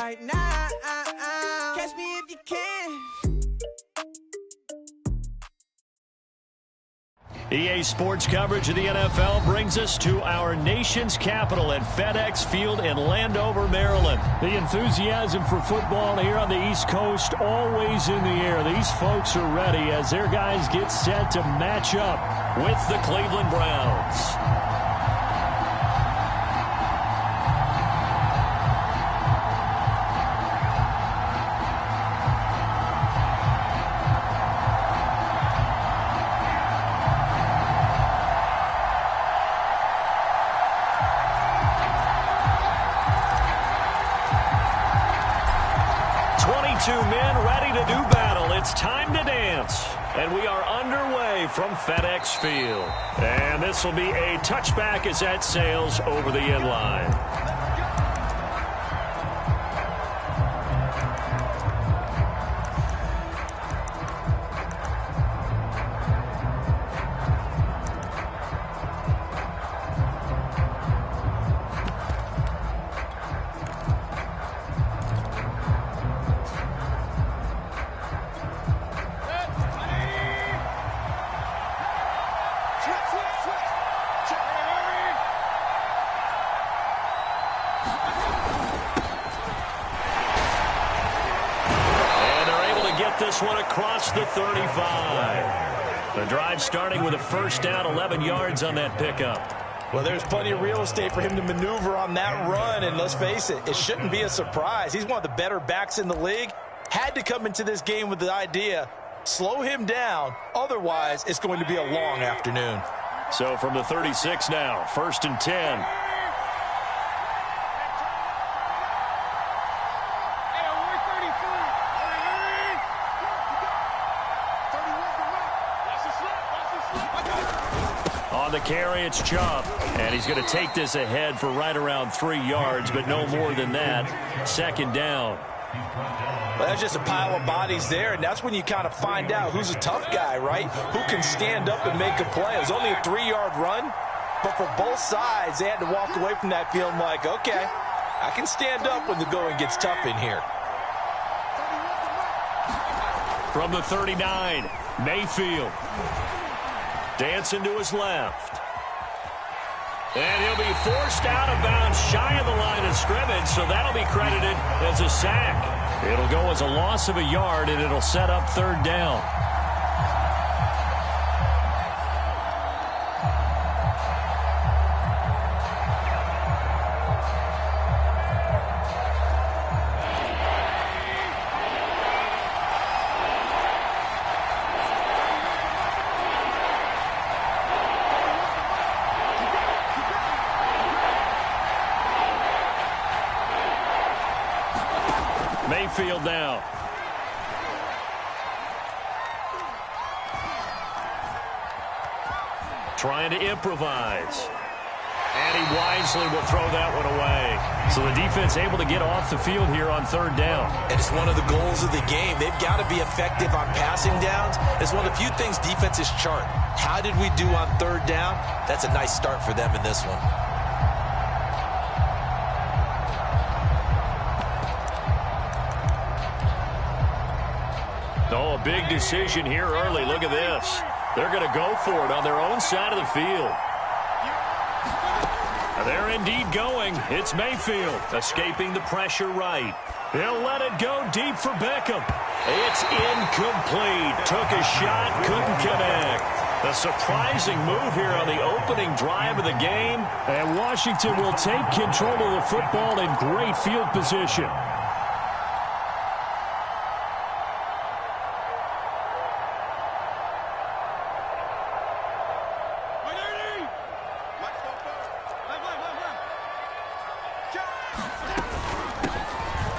right now. Catch me if you can. EA Sports coverage of the NFL brings us to our nation's capital at FedEx Field in Landover, Maryland. The enthusiasm for football here on the East Coast always in the air. These folks are ready as their guys get set to match up with the Cleveland Browns. Two men ready to do battle. It's time to dance. And we are underway from FedEx Field. And this will be a touchback as that sails over the end line. This one across the 35. The drive starting with a first down, 11 yards on that pickup. Well, there's plenty of real estate for him to maneuver on that run, and let's face it, it shouldn't be a surprise. He's one of the better backs in the league. Had to come into this game with the idea, slow him down, otherwise it's going to be a long afternoon. So from the 36 now, 1st and 10. The carry, it's Chubb, and he's going to take this ahead for right around 3 yards, but no more than that. 2nd down. Well, that's just a pile of bodies there, and that's when you kind of find out who's a tough guy, right? Who can stand up and make a play. It was only a 3-yard run, but for both sides, they had to walk away from that feeling like, okay, I can stand up when the going gets tough in here. From the 39, Mayfield. Dancing to his left. And he'll be forced out of bounds shy of the line of scrimmage, so that'll be credited as a sack. It'll go as a loss of a yard, and it'll set up 3rd down. Mayfield now. Trying to improvise. And he wisely will throw that one away. So the defense able to get off the field here on 3rd down. And it's one of the goals of the game. They've got to be effective on passing downs. It's one of the few things defenses chart. How did we do on 3rd down? That's a nice start for them in this one. Oh, a big decision here early. Look at this. They're going to go for it on their own side of the field. They're indeed going. It's Mayfield escaping the pressure right. They'll let it go deep for Beckham. It's incomplete. Took a shot, couldn't connect. A surprising move here on the opening drive of the game. And Washington will take control of the football in great field position.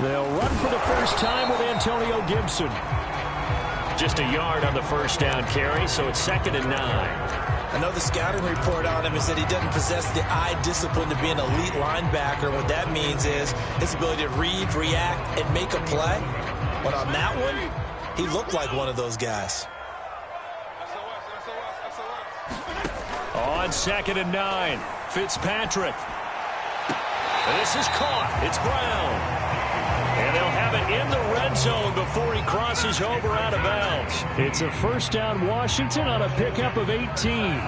They'll run for the first time with Antonio Gibson. Just a yard on the first down carry, so it's 2nd and 9. I know the scouting report on him is that he doesn't possess the eye discipline to be an elite linebacker. What that means is his ability to read, react, and make a play. But on that one, he looked like one of those guys. On 2nd and 9, Fitzpatrick. This is caught. It's Brown. before he crosses over out of bounds. It's a first down Washington on a pickup of 18.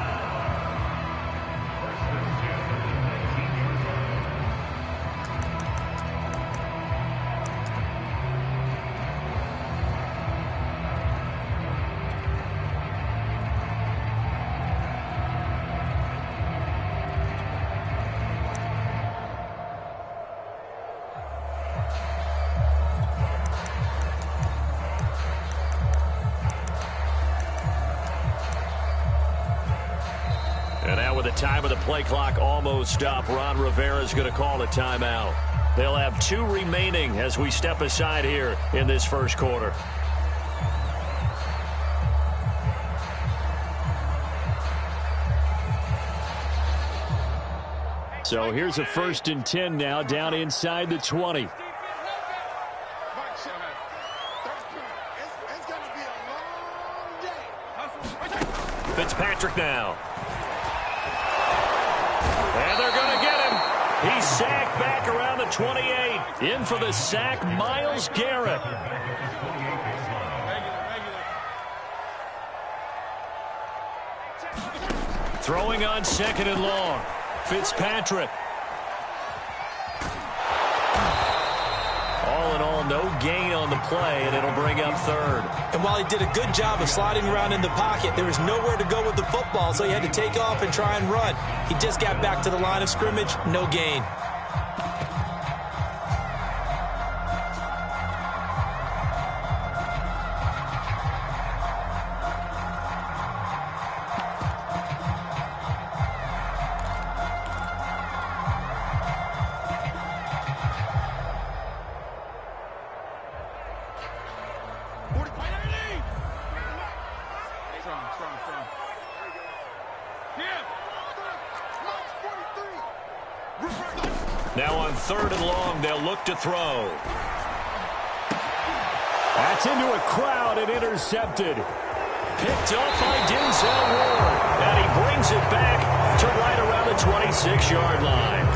And now with the time of the play clock almost up, Ron Rivera is going to call a timeout. They'll have 2 remaining as we step aside here in this first quarter. So here's a 1st and 10 now, down inside the 20. Fitzpatrick now. And they're going to get him. He's sacked back around the 28. In for the sack, Myles Garrett. Throwing on 2nd and long. Fitzpatrick. All in all, no gain on the play, and it'll bring up 3rd. And while he did a good job of sliding around in the pocket, there was nowhere to go with the football, so he had to take off and try and run. He just got back to the line of scrimmage, no gain. Now on 3rd and long, they'll look to throw. That's into a crowd and intercepted. Picked up by Denzel Ward. And he brings it back to right around the 26-yard line.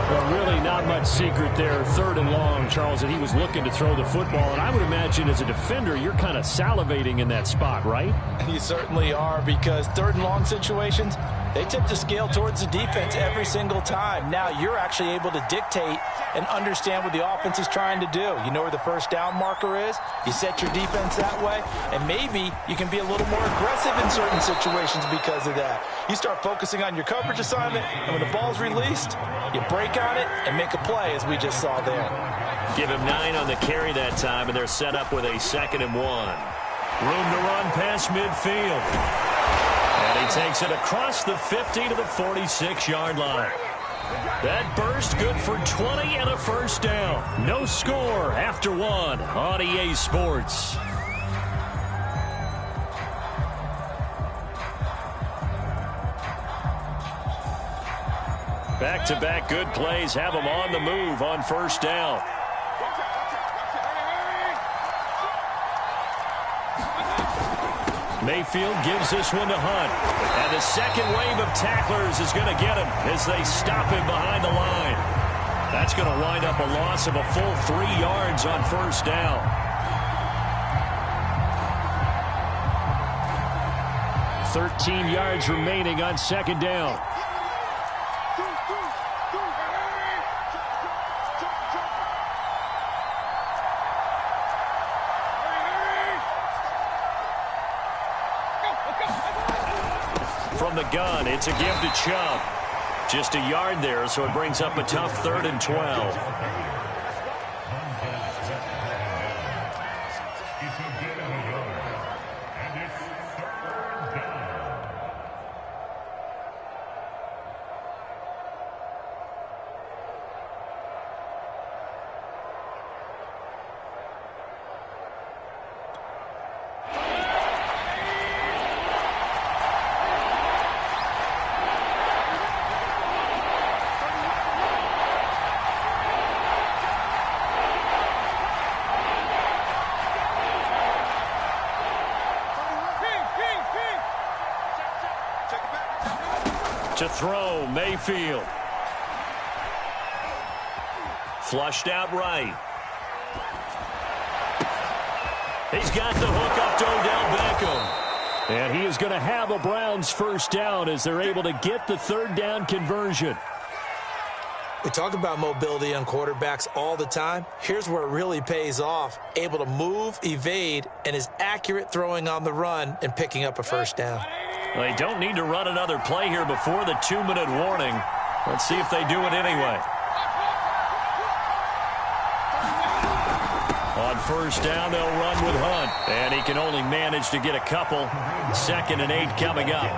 Well, really not much secret there. 3rd and long, Charles, that he was looking to throw the football. And I would imagine as a defender, you're kind of salivating in that spot, right? You certainly are, because 3rd and long situations, they tip the scale towards the defense every single time. Now you're actually able to dictate and understand what the offense is trying to do. You know where the first down marker is. You set your defense that way, and maybe you can be a little more aggressive in certain situations because of that. You start focusing on your coverage assignment, and when the ball's released, you break on it and make a play, as we just saw there. Give him 9 on the carry that time, and they're set up with a 2nd and 1. Room to run past midfield. And he takes it across the 50 to the 46-yard line. That burst good for 20 and a first down. No score after 1 on EA Sports. Back-to-back good plays have them on the move on first down. Mayfield gives this one to Hunt. And the second wave of tacklers is going to get him as they stop him behind the line. That's going to wind up a loss of a full 3 yards on first down. .13 yards remaining on 2nd down. From the gun, it's a give to Chubb. Just a yard there, so it brings up a tough 3rd and 12. To throw, Mayfield. Flushed out right. He's got the hook up to Odell Beckham. And he is going to have a Browns first down as they're able to get the third down conversion. We talk about mobility on quarterbacks all the time. Here's where it really pays off. Able to move, evade, and is accurate throwing on the run and picking up a first down. They don't need to run another play here before the 2-minute warning. Let's see if they do it anyway. On first down, they'll run with Hunt. And he can only manage to get a couple. 2nd and 8 coming up.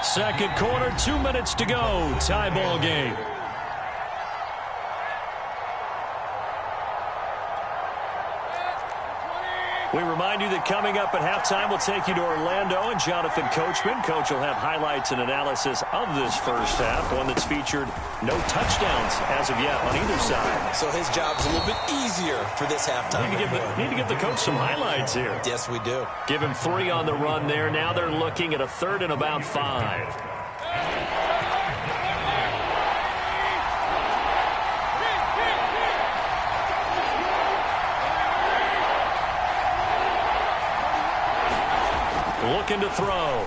Second quarter, 2 minutes to go. Tie ball game. We remind you that coming up at halftime, we'll take you to Orlando and Jonathan Coachman. Coach will have highlights and analysis of this first half, one that's featured no touchdowns as of yet on either side. So his job's a little bit easier for this halftime. Need to give the coach some highlights here. Yes, we do. Give him 3 on the run there. Now they're looking at a 3rd and about 5. Looking to throw.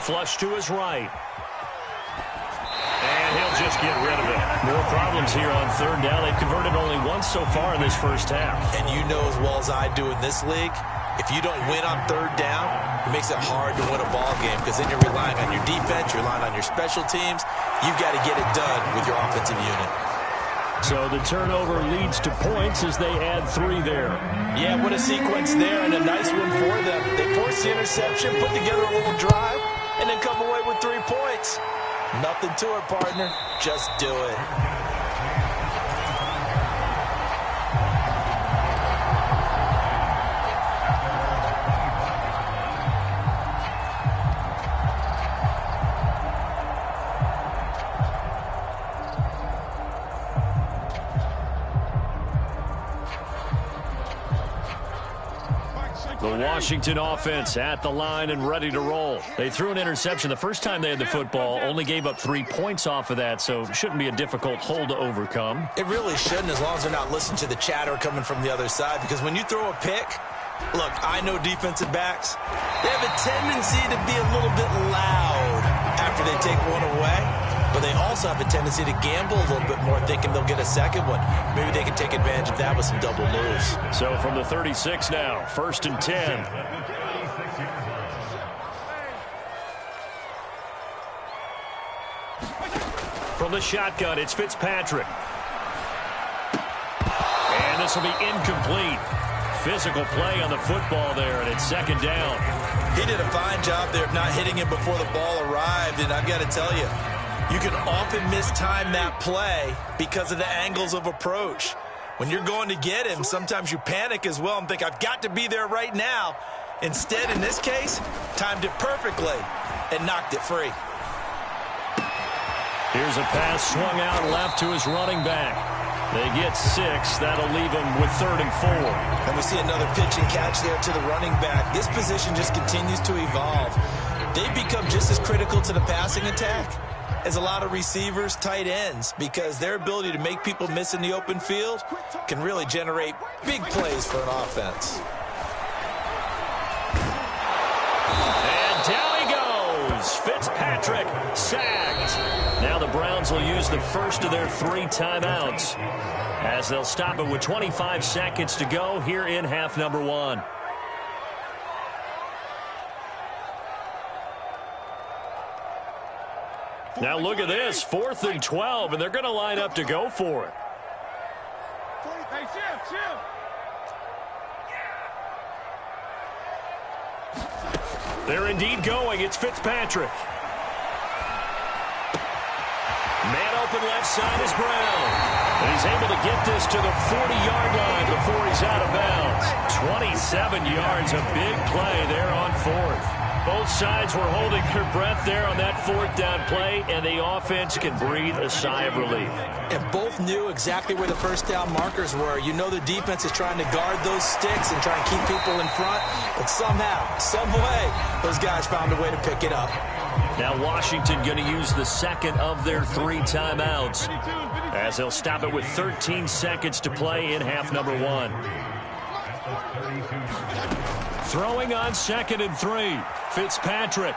Flush to his right. And he'll just get rid of it. More problems here on 3rd down. They've converted only once so far in this first half. And you know as well as I do in this league, if you don't win on 3rd down, it makes it hard to win a ball game because then you're relying on your defense, you're relying on your special teams. You've got to get it done with your offensive unit. So the turnover leads to points as they add 3 there. Yeah, what a sequence there and a nice one for them. They force the interception, put together a little drive, and then come away with 3 points. Nothing to it, partner. Just do it. The Washington offense at the line and ready to roll. They threw an interception the first time they had the football, only gave up 3 points off of that, so it shouldn't be a difficult hole to overcome. It really shouldn't, as long as they're not listening to the chatter coming from the other side, because when you throw a pick, look, I know defensive backs, they have a tendency to be a little bit loud after they take one away. But they also have a tendency to gamble a little bit more, thinking they'll get a second one. Maybe they can take advantage of that with some double moves. So from the 36 now, 1st and 10. From the shotgun, it's Fitzpatrick. And this will be incomplete. Physical play on the football there, and it's 2nd down. He did a fine job there of not hitting him before the ball arrived, and I've got to tell you, you can often mistime that play because of the angles of approach. When you're going to get him, sometimes you panic as well and think, I've got to be there right now. Instead, in this case, timed it perfectly and knocked it free. Here's a pass swung out left to his running back. They get 6. That'll leave them with 3rd and 4. And we see another pitch and catch there to the running back. This position just continues to evolve. They've become just as critical to the passing attack as a lot of receivers, tight ends, because their ability to make people miss in the open field can really generate big plays for an offense. And down he goes. Fitzpatrick sacked. Now the Browns will use the first of their 3 timeouts as they'll stop it with 25 seconds to go here in half number 1. Now look at this, 4th and 12, and they're going to line up to go for it. Hey, Chip. They're indeed going. It's Fitzpatrick. Man open left side is Brown. And he's able to get this to the 40-yard line before he's out of bounds. 27 yards, a big play there on 4th. Both sides were holding their breath there on that 4th down play, and the offense can breathe a sigh of relief. And both knew exactly where the first down markers were. You know the defense is trying to guard those sticks and try and keep people in front, but somehow, some way, those guys found a way to pick it up. Now Washington going to use the second of their 3 timeouts as they'll stop it with 13 seconds to play in half number 1. Throwing on 2nd and 3, Fitzpatrick.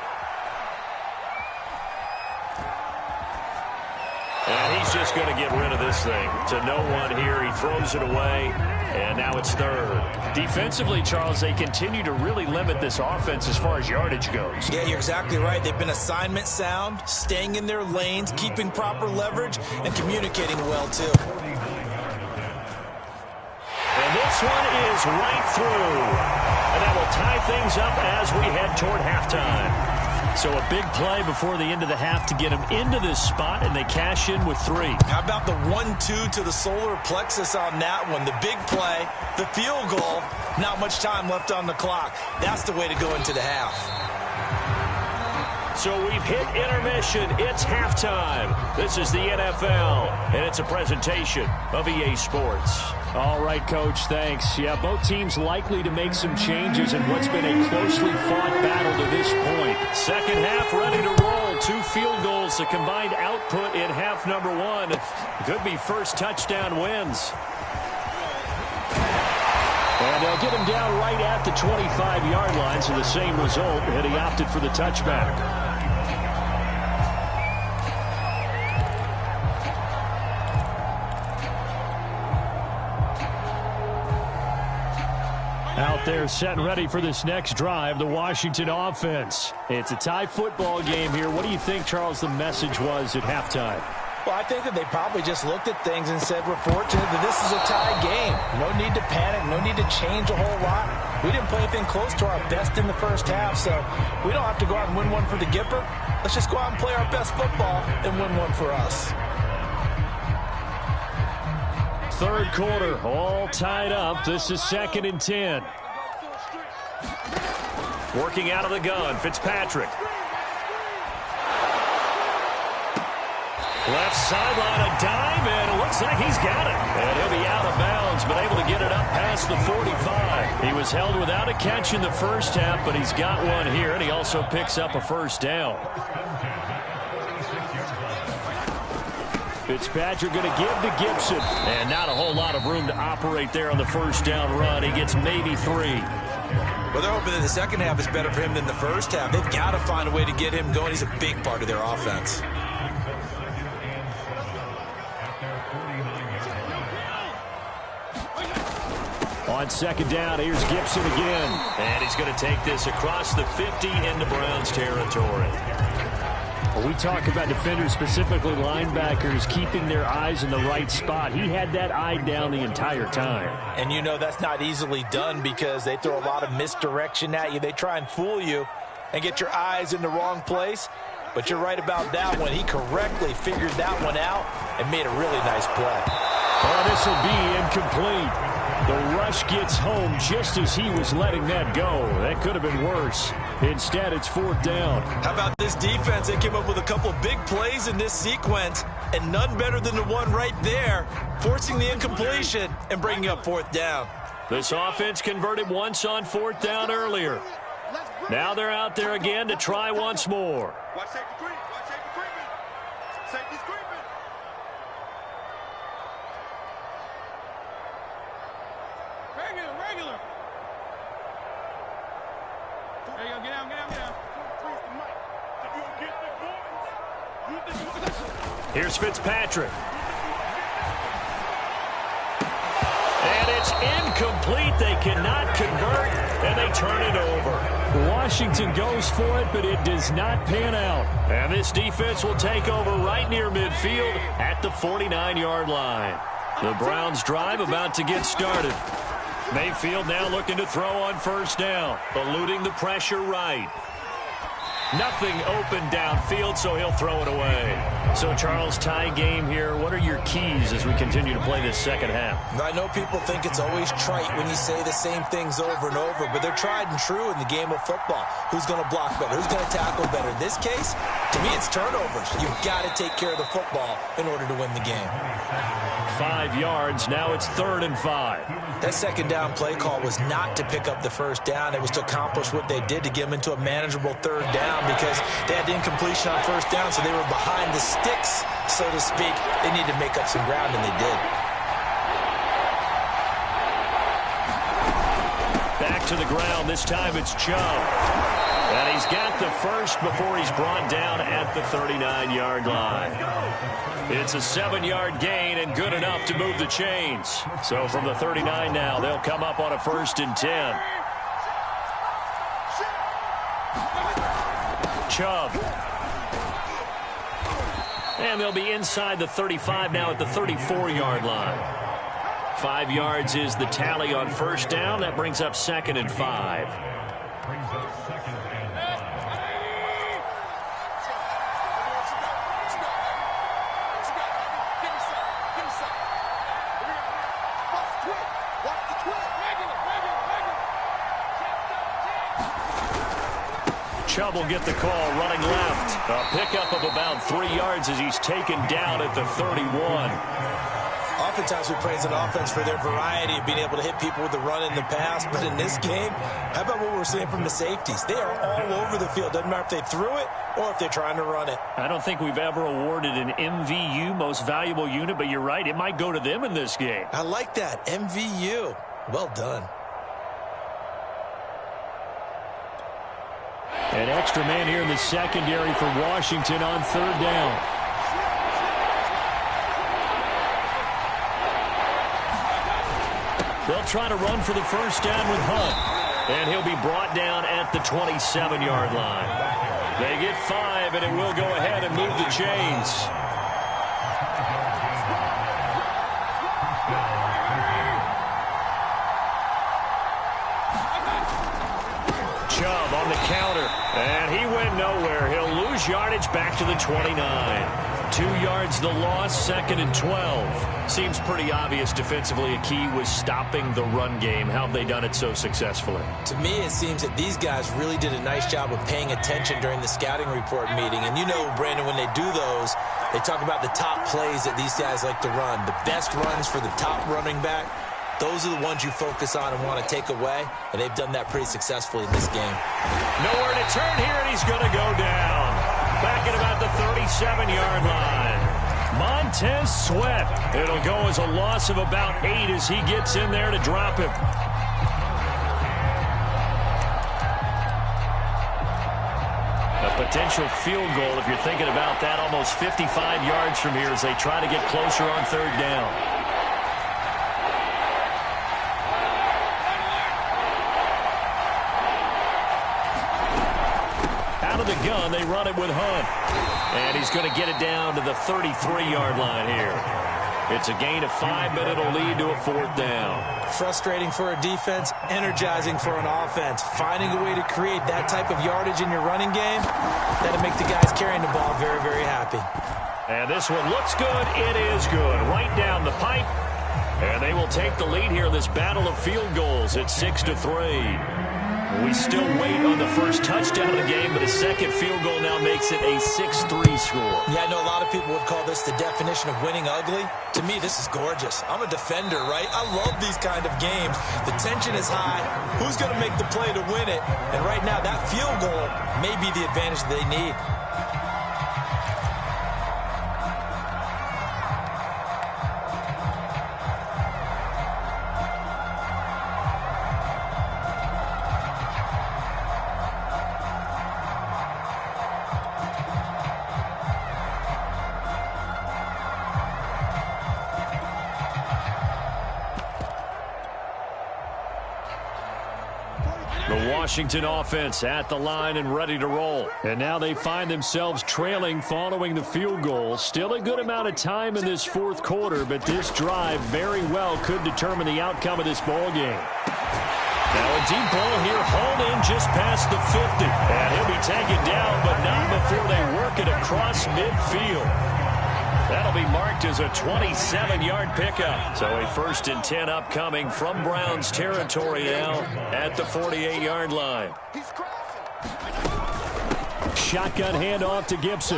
And he's just going to get rid of this thing. To no one here. He throws it away. And now it's 3rd. Defensively, Charles, they continue to really limit this offense as far as yardage goes. Yeah, you're exactly right. They've been assignment sound, staying in their lanes, keeping proper leverage, and communicating well, too. And this one is right through. And that will tie things up as we head toward halftime. So a big play before the end of the half to get him into this spot, and they cash in with 3. How about the 1-2 to the solar plexus on that one? The big play, the field goal, not much time left on the clock. That's the way to go into the half. So we've hit intermission. It's halftime. This is the NFL, and it's a presentation of EA Sports. All right, Coach, thanks. Yeah, both teams likely to make some changes in what's been a closely fought battle to this point. Second half ready to roll. 2 field goals, the combined output in half number 1. Could be first touchdown wins. And they'll get him down right at the 25-yard line, so the same result, and he opted for the touchback. Out there set and ready for this next drive, the Washington offense. It's a tie football game here. What do you think, Charles, the message was at halftime? Well, I think that they probably just looked at things and said, we're fortunate that this is a tie game. No need to panic, no need to change a whole lot. We didn't play anything close to our best in the first half, so we don't have to go out and win one for the Gipper. Let's just go out and play our best football and win one for us. 3rd quarter, all tied up. This is 2nd and 10. Working out of the gun, Fitzpatrick. Left sideline, a dive, and it looks like he's got it. And he'll be out of bounds, but able to get it up past the 45. He was held without a catch in the first half, but he's got one here, and he also picks up a first down. Fitzpatrick going to give to Gibson. And not a whole lot of room to operate there on the first down run. He gets maybe 3. Well, they're hoping that the second half is better for him than the first half. They've got to find a way to get him going. He's a big part of their offense. On 2nd down, here's Gibson again. And he's going to take this across the 50 into Browns territory. We talk about defenders, specifically linebackers, keeping their eyes in the right spot. He had that eye down the entire time. And you know that's not easily done because they throw a lot of misdirection at you. They try and fool you and get your eyes in the wrong place. But you're right about that one. He correctly figured that one out and made a really nice play. Oh, this will be incomplete. The rush gets home just as he was letting that go. That could have been worse. Instead, it's 4th down. How about this defense? They came up with a couple big plays in this sequence, and none better than the one right there, forcing the incompletion and bringing up 4th down. This offense converted once on 4th down earlier. Now they're out there again to try once more. Watch safety creep. Watch safety creeping. Safety's creeping. Regular. There you go. Get down. Here's Fitzpatrick. And it's incomplete. They cannot convert, and they turn it over. Washington goes for it, but it does not pan out. And this defense will take over right near midfield at the 49-yard line. The Browns drive about to get started. Mayfield now looking to throw on first down, eluding the pressure right. Nothing open downfield, so he'll throw it away. So, Charles, tie game here. What are your keys as we continue to play this second half? I know people think it's always trite when you say the same things over and over, but they're tried and true in the game of football. Who's going to block better? Who's going to tackle better? In this case, To me, it's turnovers. You've got to take care of the football in order to win the game. 5 yards. Now it's 3rd and 5. That second down play call was not to pick up the first down. It was to accomplish what they did to get them into a manageable 3rd down because they had incompletion on first down, so they were behind the sticks, so to speak. They needed to make up some ground, and they did. Back to the ground. This time it's Chubb. And he's got the first before he's brought down at the 39-yard line. It's a 7-yard gain and good enough to move the chains. So from the 39 now, they'll come up on a 1st and 10. Chubb. And they'll be inside the 35 now at the 34-yard line. 5 yards is the tally on first down. That brings up 2nd and 5. Chubb will get the call running left. A pickup of about 3 yards as he's taken down at the 31. Oftentimes we praise an offense for their variety of being able to hit people with the run in the pass. But in this game, how about what we're seeing from the safeties? They are all over the field. Doesn't matter if they threw it or if they're trying to run it. I don't think we've ever awarded an MVU, most valuable unit, but you're right. It might go to them in this game. I like that. MVU. Well done. An extra man here in the secondary for Washington on 3rd down. They'll try to run for the first down with Hunt. And he'll be brought down at the 27-yard line. They get 5, and it will go ahead and move the chains. Chubb on the counter, and he went nowhere. He'll lose yardage back to the 29. 2 yards the loss, 2nd and 12. Seems pretty obvious defensively a key was stopping the run game. How have they done it so successfully? To me, it seems that these guys really did a nice job of paying attention during the scouting report meeting. And you know, Brandon, when they do those, they talk about the top plays that these guys like to run. The best runs for the top running back. Those are the ones you focus on and want to take away, and they've done that pretty successfully in this game. Nowhere to turn here, and he's going to go down. Back at about the 37-yard line. Montez Sweat. It'll go as a loss of about 8 as he gets in there to drop him. A potential field goal, if you're thinking about that, almost 55 yards from here as they try to get closer on 3rd down. The gun, they run it with Hunt. And he's going to get it down to the 33-yard line here. It's a gain of 5, but it'll lead to a 4th down. Frustrating for a defense, energizing for an offense. Finding a way to create that type of yardage in your running game, that'll make the guys carrying the ball very, very happy. And this one looks good. It is good. Right down the pipe. And they will take the lead here in this battle of field goals at 6-3. We still wait on the first touchdown of the game, but a second field goal now makes it a 6-3 score. Yeah, I know a lot of people would call this the definition of winning ugly. To me, this is gorgeous. I'm a defender, right? I love these kind of games. The tension is high. Who's going to make the play to win it? And right now, that field goal may be the advantage they need. Washington offense at the line and ready to roll. And now they find themselves trailing following the field goal. Still a good amount of time in this 4th quarter, but this drive very well could determine the outcome of this ball game. Now a deep ball here, hauled in just past the 50. And he'll be taken down, but not before they work it across midfield. That'll be marked as a 27-yard pickup. So a 1st and 10 upcoming from Browns territory now at the 48-yard line. Shotgun handoff to Gibson.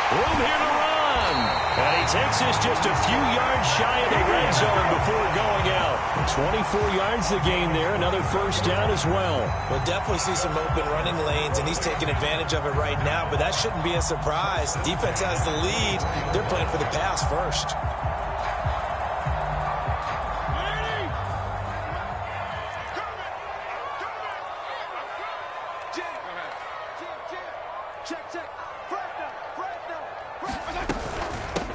Room here to run. And he takes this just a few yards shy of the red zone before going out. 24 yards the gain there. Another first down as well. We'll definitely see some open running lanes, and he's taking advantage of it right now, but that shouldn't be a surprise. Defense has the lead. They're playing for the pass first.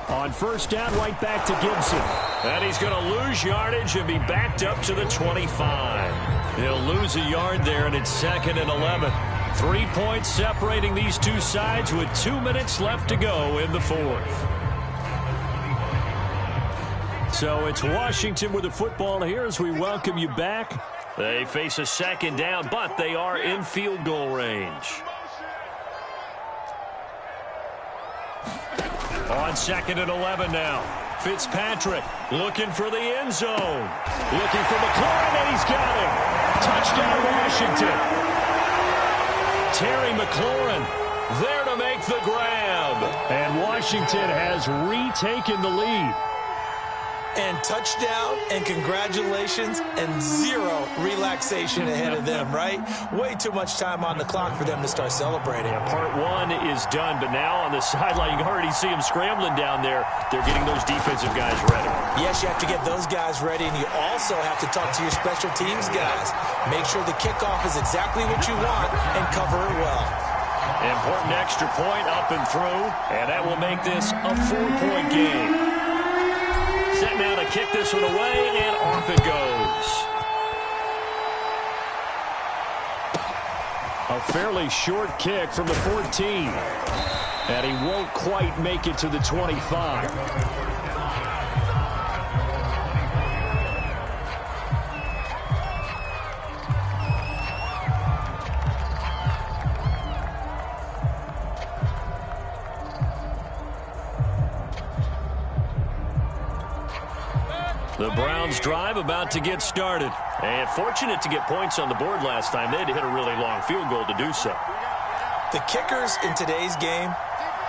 On first down, right back to Gibson. And he's going to lose yardage and be backed up to the 25. He'll lose a yard there, and it's 2nd and 11. 3 points separating these two sides with 2 minutes left to go in the fourth. So it's Washington with the football here as we welcome you back. They face a second down, but they are in field goal range. On 2nd and 11 now. Fitzpatrick looking for the end zone. Looking for McLaurin, and he's got him. Touchdown, Washington. Terry McLaurin there to make the grab. And Washington has retaken the lead. And touchdown, and congratulations, and zero relaxation ahead of them, right? Way too much time on the clock for them to start celebrating. Yeah, part one is done, but now on the sideline, you can already see them scrambling down there. They're getting those defensive guys ready. Yes, you have to get those guys ready, and you also have to talk to your special teams guys. Make sure the kickoff is exactly what you want and cover it well. Important extra point up and through, and that will make this a 4-point game. Set now to kick this one away, and off it goes. A fairly short kick from the 14. And he won't quite make it to the 25. The Browns drive about to get started. And fortunate to get points on the board last time. They had to hit a really long field goal to do so. The kickers in today's game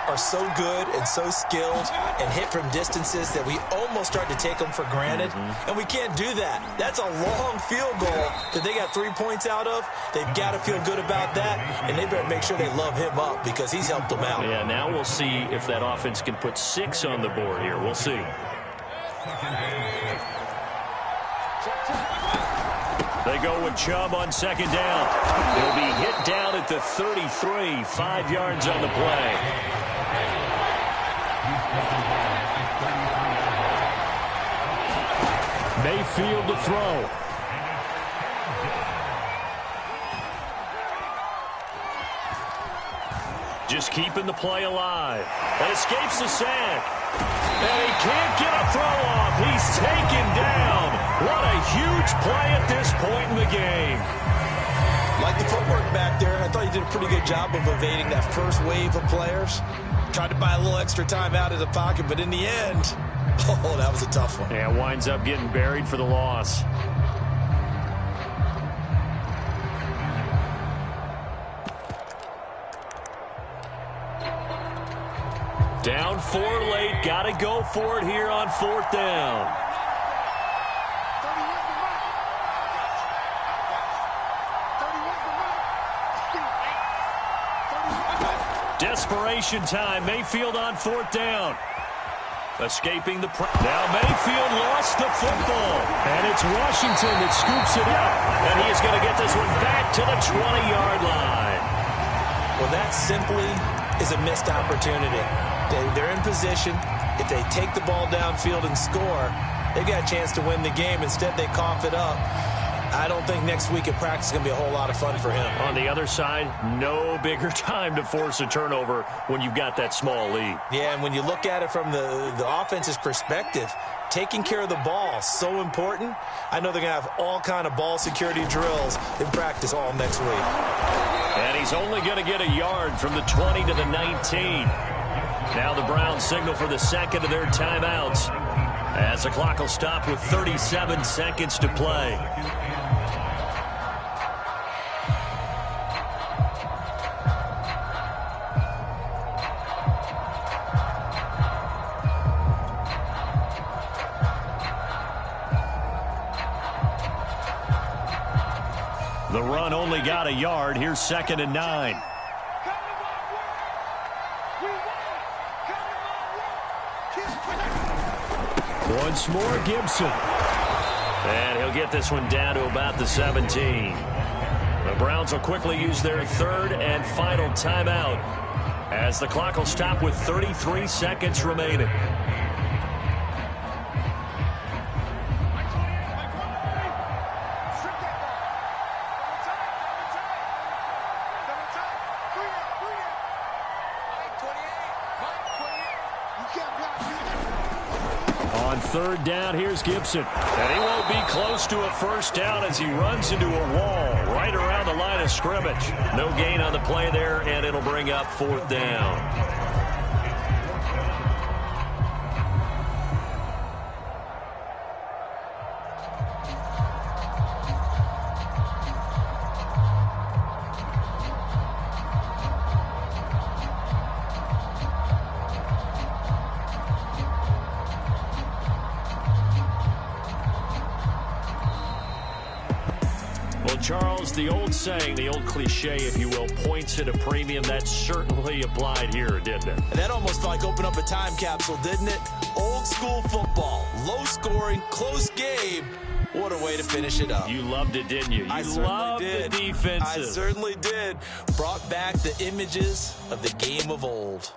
are so good and so skilled and hit from distances that we almost start to take them for granted. And we can't do that. That's a long field goal that they got 3 points out of. They've got to feel good about that, and they better make sure they love him up because he's helped them out. Yeah, now we'll see if that offense can put 6 on the board here. We'll see. They go with Chubb on second down. He'll be hit down at the 33, 5 yards on the play. Mayfield to throw. Just keeping the play alive. And escapes the sack. And he can't get a throw off. He's taken down. What a huge play at this point in the game. Like the footwork back there, I thought he did a pretty good job of evading that first wave of players. Tried to buy a little extra time out of the pocket, but in the end, oh, that was a tough one. Yeah, winds up getting buried for the loss. Down 4 late. Got to go for it here on 4th down. Desperation time. Mayfield on 4th down. Escaping the now Mayfield lost the football. And it's Washington that scoops it up. And he is going to get this one back to the 20-yard line. Well, that simply is a missed opportunity. They're in position. If they take the ball downfield and score, they've got a chance to win the game. Instead, they cough it up. I don't think next week at practice is going to be a whole lot of fun for him. On the other side, no bigger time to force a turnover when you've got that small lead. Yeah, and when you look at it from the offense's perspective, taking care of the ball is so important. I know they're going to have all kind of ball security drills in practice all next week. And he's only going to get a yard from the 20 to the 19. Now the Browns signal for the second of their timeouts as the clock will stop with 37 seconds to play. The run only got a yard. Here's 2nd and 9. Once more, Gibson. And he'll get this one down to about the 17. The Browns will quickly use their 3rd and final timeout as the clock will stop with 33 seconds remaining. On 3rd down, here's Gibson. And he won't be close to a first down as he runs into a wall right around the line of scrimmage. No gain on the play there, and it'll bring up 4th down. Charles, the old saying, the old cliche, if you will, points at a premium. That certainly applied here, didn't it? And that almost like opened up a time capsule, didn't it? Old school football, low scoring, close game. What a way to finish it up. You loved it, didn't you? You loved the defenses. I certainly did. Brought back the images of the game of old.